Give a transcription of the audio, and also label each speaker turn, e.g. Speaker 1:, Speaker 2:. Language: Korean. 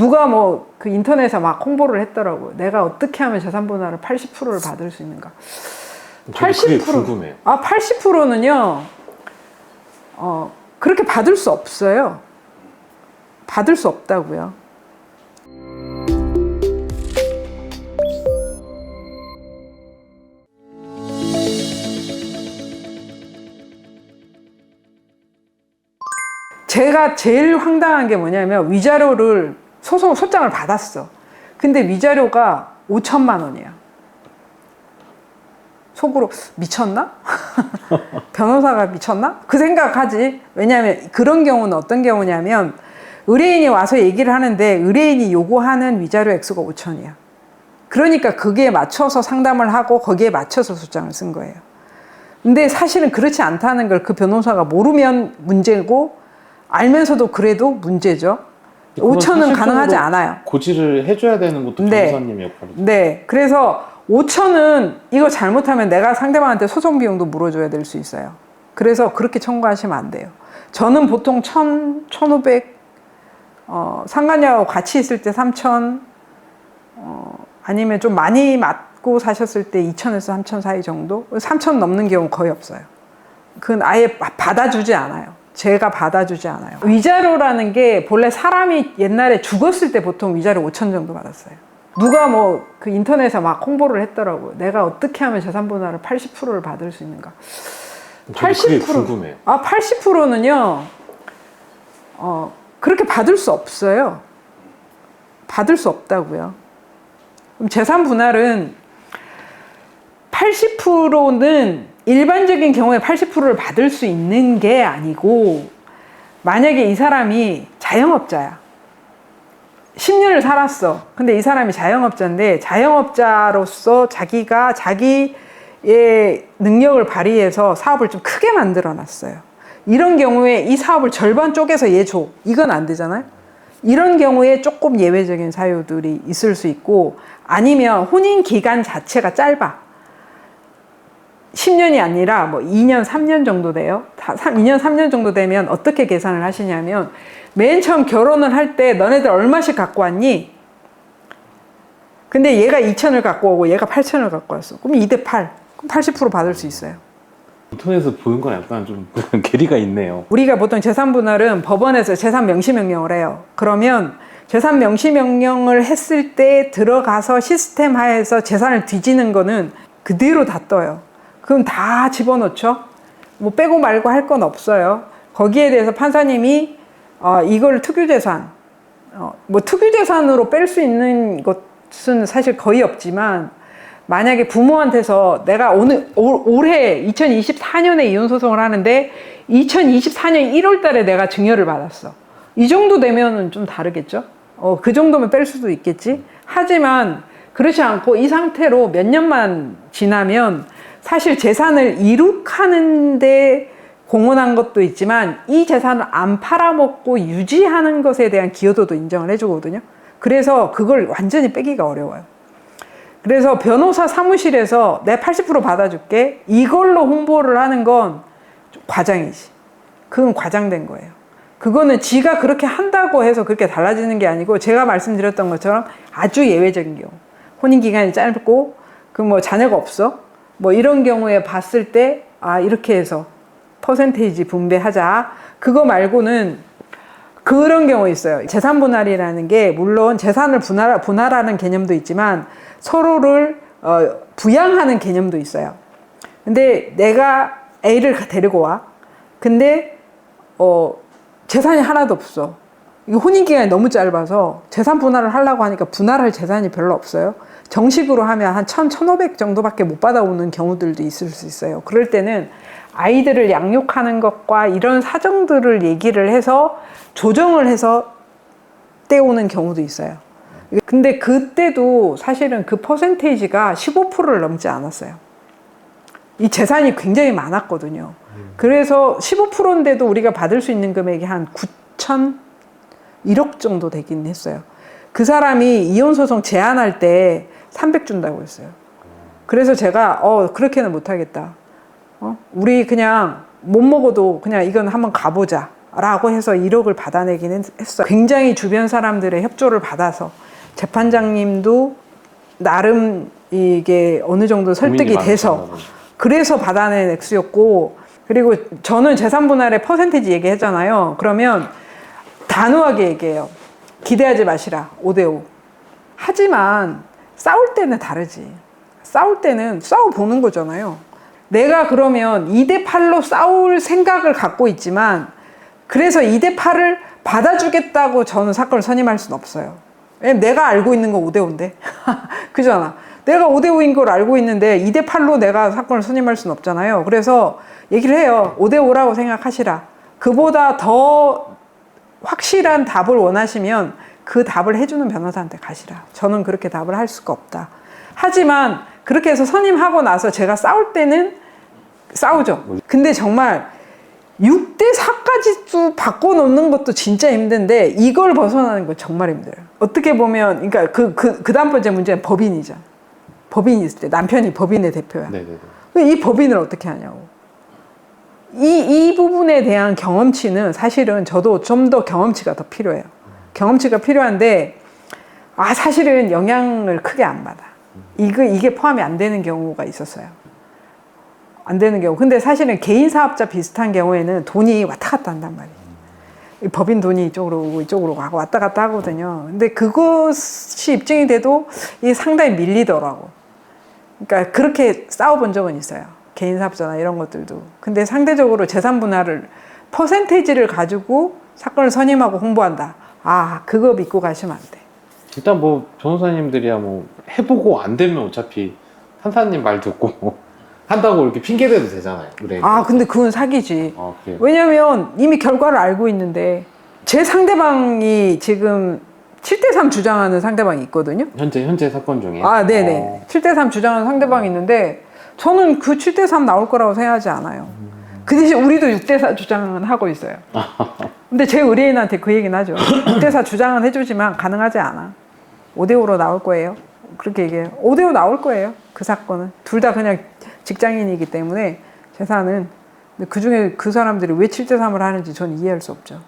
Speaker 1: 누가 뭐 그 인터넷에 막 홍보를 했더라고요. 내가 어떻게 하면 재산 분할을 80%를 받을 수 있는가.
Speaker 2: 80%? 궁금해요.
Speaker 1: 80%는요, 그렇게 받을 수 없어요. 받을 수 없다고요. 제가 제일 황당한 게 뭐냐면 위자료를 소장을 받았어. 근데 위자료가 5천만 원이야. 속으로 미쳤나? 변호사가 미쳤나? 그 생각하지. 왜냐하면 그런 경우는 어떤 경우냐면 의뢰인이 와서 얘기를 하는데 의뢰인이 요구하는 위자료 액수가 5천이야. 그러니까 거기에 맞춰서 상담을 하고 거기에 맞춰서 소장을 쓴 거예요. 근데 사실은 그렇지 않다는 걸 그 변호사가 모르면 문제고 알면서도 그래도 문제죠. 5천은 가능하지 않아요.
Speaker 2: 고지를 해줘야 되는 것도 변호사님 역할이죠.
Speaker 1: 네. 그래서 5천은 이거 잘못하면 내가 상대방한테 소송 비용도 물어줘야 될 수 있어요. 그래서 그렇게 청구하시면 안 돼요. 저는 보통 1,000, 1,500, 상간녀하고 같이 있을 때 3,000, 아니면 좀 많이 맞고 사셨을 때 2,000에서 3,000 사이 정도? 3,000 넘는 경우 거의 없어요. 그건 아예 받아주지 않아요. 제가 받아주지 않아요. 위자료라는 게 본래 사람이 옛날에 죽었을 때 보통 위자료 5천 정도 받았어요. 누가 뭐 그 인터넷에 막 홍보를 했더라고요. 내가 어떻게 하면 재산 분할을 80%를 받을 수 있는가.
Speaker 2: 80%? 궁금해요.
Speaker 1: 80%는요, 그렇게 받을 수 없어요. 받을 수 없다고요. 그럼 재산 분할은 80%는 일반적인 경우에 80%를 받을 수 있는 게 아니고, 만약에 이 사람이 자영업자야. 10년을 살았어. 근데 이 사람이 자영업자인데 자영업자로서 자기가 자기의 능력을 발휘해서 사업을 좀 크게 만들어 놨어요. 이런 경우에 이 사업을 절반 쪼개서 얘 줘. 이건 안 되잖아요. 이런 경우에 조금 예외적인 사유들이 있을 수 있고, 아니면 혼인 기간 자체가 짧아. 10년이 아니라 뭐 2년, 3년 정도 돼요. 2년, 3년 정도 되면 어떻게 계산을 하시냐면, 맨 처음 결혼을 할 때 너네들 얼마씩 갖고 왔니? 근데 얘가 2천을 갖고 오고 얘가 8천을 갖고 왔어. 그럼 2대 8. 그럼 80% 받을 수 있어요.
Speaker 2: 인터넷에서 보는 건 약간 좀 괴리가 있네요.
Speaker 1: 우리가 보통 재산 분할은 법원에서 재산 명시 명령을 해요. 그러면 재산 명시 명령을 했을 때 들어가서 시스템 하에서 재산을 뒤지는 거는 그대로 다 떠요. 그럼 다 집어넣죠. 뭐 빼고 말고 할 건 없어요. 거기에 대해서 판사님이 이걸 특유재산, 뭐 특유재산으로 뺄 수 있는 것은 사실 거의 없지만, 만약에 부모한테서 내가 올해 2024년에 이혼소송을 하는데 2024년 1월 달에 내가 증여를 받았어. 이 정도 되면은 좀 다르겠죠? 그 정도면 뺄 수도 있겠지? 하지만 그렇지 않고 이 상태로 몇 년만 지나면 사실 재산을 이룩하는데 공헌한 것도 있지만 이 재산을 안 팔아먹고 유지하는 것에 대한 기여도도 인정을 해주거든요. 그래서 그걸 완전히 빼기가 어려워요. 그래서 변호사 사무실에서 내 80% 받아줄게, 이걸로 홍보를 하는 건 과장이지. 그건 과장된 거예요. 그거는 지가 그렇게 한다고 해서 그렇게 달라지는 게 아니고, 제가 말씀드렸던 것처럼 아주 예외적인 경우, 혼인기간이 짧고 그 뭐 자녀가 없어, 뭐 이런 경우에 봤을 때 이렇게 해서 퍼센테이지 분배하자. 그거 말고는 그런 경우 있어요. 재산 분할이라는 게 물론 재산을 분할하는 개념도 있지만 서로를 부양하는 개념도 있어요. 근데 내가 A를 데리고 와. 근데 재산이 하나도 없어. 이거 혼인기간이 너무 짧아서 재산 분할을 하려고 하니까 분할할 재산이 별로 없어요. 정식으로 하면 한 1,000, 1,500 정도밖에 못 받아오는 경우들도 있을 수 있어요. 그럴 때는 아이들을 양육하는 것과 이런 사정들을 얘기를 해서 조정을 해서 떼오는 경우도 있어요. 근데 그때도 사실은 그 퍼센테이지가 15%를 넘지 않았어요. 이 재산이 굉장히 많았거든요. 그래서 15%인데도 우리가 받을 수 있는 금액이 한 9천, 1억 정도 되긴 했어요. 그 사람이 이혼소송 제안할 때 300 준다고 했어요. 그래서 제가 그렇게는 못하겠다. 우리 그냥 못 먹어도 그냥 이건 한번 가보자. 라고 해서 1억을 받아내기는 했어요. 굉장히 주변 사람들의 협조를 받아서 재판장님도 나름 이게 어느 정도 설득이 돼서 그래서 받아낸 액수였고, 그리고 저는 재산 분할의 퍼센테이지 얘기했잖아요. 그러면 단호하게 얘기해요. 기대하지 마시라. 5대5. 하지만 싸울 때는 다르지. 싸울 때는 싸워보는 거잖아요. 내가 그러면 2대8로 싸울 생각을 갖고 있지만 그래서 2대8을 받아주겠다고 저는 사건을 선임할 수는 없어요. 왜냐면 내가 알고 있는 건 5대5인데. 그잖아. 내가 5대5인 걸 알고 있는데 2대8로 내가 사건을 선임할 수는 없잖아요. 그래서 얘기를 해요. 5대5라고 생각하시라. 그보다 더 확실한 답을 원하시면 그 답을 해주는 변호사한테 가시라. 저는 그렇게 답을 할 수가 없다. 하지만 그렇게 해서 선임하고 나서 제가 싸울 때는 싸우죠. 근데 정말 6대4까지 바꿔놓는 것도 진짜 힘든데 이걸 벗어나는 건 정말 힘들어요. 어떻게 보면 그러니까 그 다음 번째 문제는 법인이죠. 법인이 있을 때 남편이 법인의 대표야.
Speaker 2: 네네네.
Speaker 1: 이 법인을 어떻게 하냐고. 이 부분에 대한 경험치는 사실은 저도 좀 더 경험치가 더 필요해요. 경험치가 필요한데 사실은 영향을 크게 안 받아. 이게 포함이 안 되는 경우가 있었어요. 안 되는 경우. 근데 사실은 개인 사업자 비슷한 경우에는 돈이 왔다 갔다 한단 말이에요. 법인 돈이 이쪽으로 오고 이쪽으로 가고 왔다 갔다 하거든요. 근데 그것이 입증이 돼도 이게 상당히 밀리더라고. 그러니까 그렇게 싸워본 적은 있어요. 개인 사업자나 이런 것들도. 근데 상대적으로 재산 분할을 퍼센테이지를 가지고 사건을 선임하고 홍보한다. 그거 믿고 가시면 안 돼.
Speaker 2: 일단 뭐 변호사님들이야 뭐 해보고 안 되면 어차피 판사님 말 듣고 한다고 이렇게 핑계대도 되잖아요. 그래.
Speaker 1: 근데 그건 사기지.
Speaker 2: 그래요?
Speaker 1: 왜냐면 이미 결과를 알고 있는데 제 상대방이 지금 7대3 주장하는 상대방이 있거든요.
Speaker 2: 현재 사건 중에.
Speaker 1: 네네. 7대3 주장하는 상대방이 있는데 저는 그 7대3 나올 거라고 생각하지 않아요. 그 대신 우리도 6대4 주장은 하고 있어요. 근데 제 의뢰인한테 그 얘기는 하죠. 6대4 주장은 해주지만 가능하지 않아. 5대5로 나올 거예요. 그렇게 얘기해요. 5대5 나올 거예요. 그 사건은. 둘 다 그냥 직장인이기 때문에 재산은. 근데 그 중에 그 사람들이 왜 7대3을 하는지 저는 이해할 수 없죠.